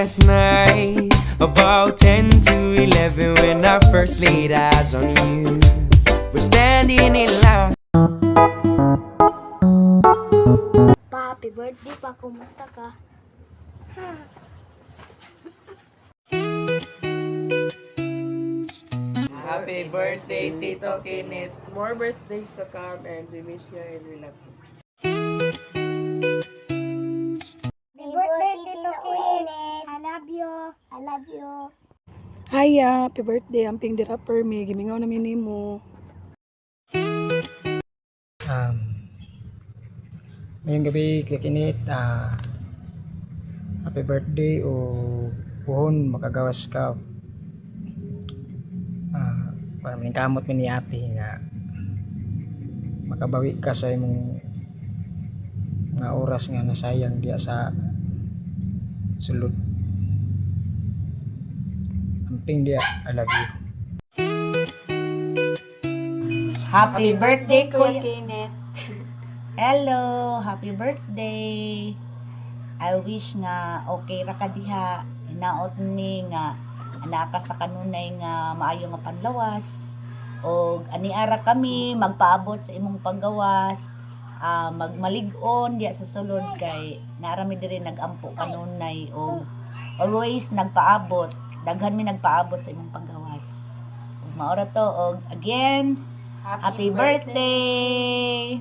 last night, about 10 to 11, when I first laid eyes on you. We're standing in line. Pa, happy birthday pa. Kumusta ka? Happy birthday, Tito Kenneth. More birthdays to come and we miss you and we love you. Happy birthday, Tito Kenneth. I love you. I love you. Haya, happy birthday, amping di rapper me, gimingaw na minimo. Ngayong gabi kikinit, happy birthday o puhon makagawas ka. Para maningkamot mi ni ate nga makabawi ka sa imong nga oras nga nasayang diya sa sulod. Amping diya, I love you. Happy birthday, Kuya Kenneth. Hello, happy birthday. I wish nga okay ra ka diha. Inaot ni nga anaka sa kanunay nga maayo nga panlawas. O aniara kami magpaabot sa imong paggawas. Magmalig-on diya sa sulod kay narami diri nagampo kanunay o always nagpaabot. Daghan mi nagpaabot sa imong paggawas. Ug maora to og again, happy birthday.